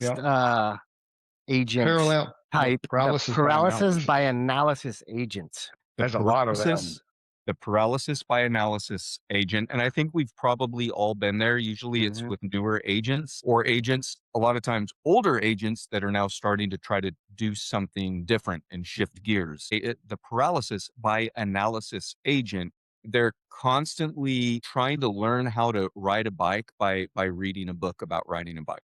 agent Parallel type, paralysis, paralysis by analysis agents. There's a lot of them. The paralysis by analysis agent. And I think we've probably all been there. Usually it's with newer agents or agents, a lot of times older agents that are now starting to try to do something different and shift gears. The paralysis by analysis agent, they're constantly trying to learn how to ride a bike by reading a book about riding a bike.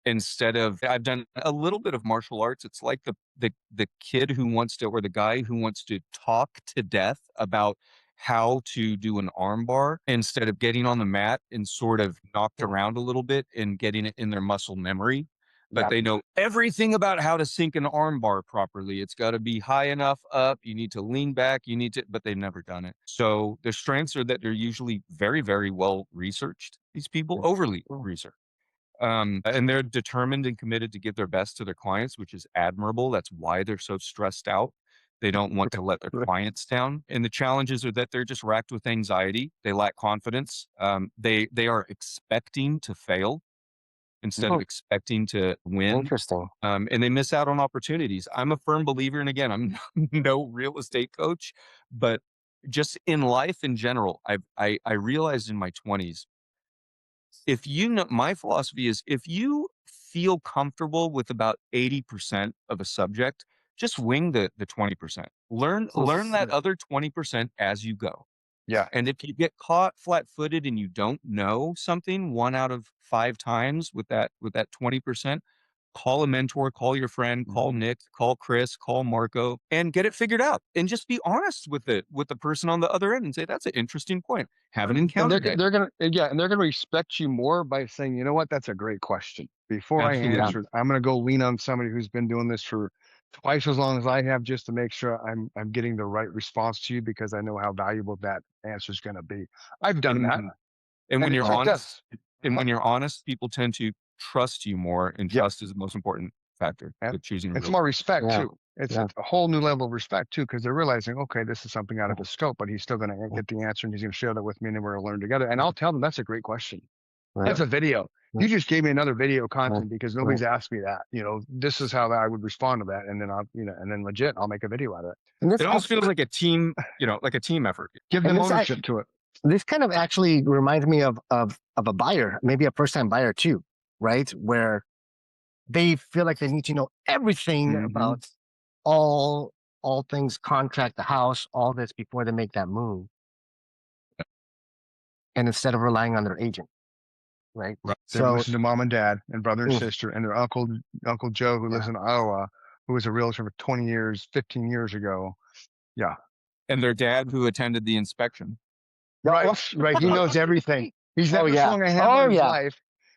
Instead of, I've done a little bit of martial arts. It's like the kid who wants to, or the guy who wants to talk to death about how to do an arm bar instead of getting on the mat and sort of knocked around a little bit and getting it in their muscle memory. But they know everything about how to sink an arm bar properly. It's got to be high enough up. You need to lean back. You need to, but they've never done it. So their strengths are that they're usually very, very well researched. These people overly researched. And they're determined and committed to give their best to their clients, which is admirable. That's why they're so stressed out. They don't want to let their clients down. And the challenges are that they're just racked with anxiety. They lack confidence. They are expecting to fail instead of expecting to win. Interesting. And they miss out on opportunities. I'm a firm believer, and again, I'm no real estate coach, but just in life in general, I realized in my 20s, if you know, my philosophy is if you feel comfortable with about 80% of a subject, just wing the 20%. Learn that other 20% as you go. Yeah. And if you get caught flat-footed and you don't know something 1 out of 5 times with that 20%, call a mentor, call your friend, call Nick, call Chris, call Marco, and get it figured out. And just be honest with the person on the other end and say, that's an interesting point. Haven't encountered it. They're gonna respect you more by saying, you know what, that's a great question. Before I answer, I'm gonna go lean on somebody who's been doing this for twice as long as I have, just to make sure I'm getting the right response to you, because I know how valuable that answer is gonna be. I've done that. And when you're honest, when you're honest, people tend to trust you more, and trust is the most important factor to choosing. It's more respect too. It's a whole new level of respect too, because they're realizing, okay, this is something out of his scope, but he's still going to get the answer, and he's going to share that with me, and then we're going to learn together. And I'll tell them, that's a great question. That's a video. You just gave me another video content because nobody's asked me that. You know, this is how I would respond to that, and then and then legit, I'll make a video out of it. It almost feels like a team, like a team effort. Give them ownership to it. This kind of actually reminds me of a buyer, maybe a first-time buyer too, right? Where they feel like they need to know everything about all things contract, the house, all this before they make that move. And instead of relying on their agent, right? So listen to mom and dad and brother and sister and their Uncle Joe, who lives in Iowa, who was a realtor for 20 years, 15 years ago. Yeah. And their dad who attended the inspection. Right. He knows everything. He's never swung a hammer in his life,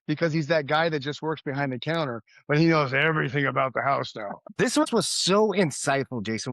because he's that guy that just works behind the counter, but he knows everything about the house now. This was so insightful, Jason.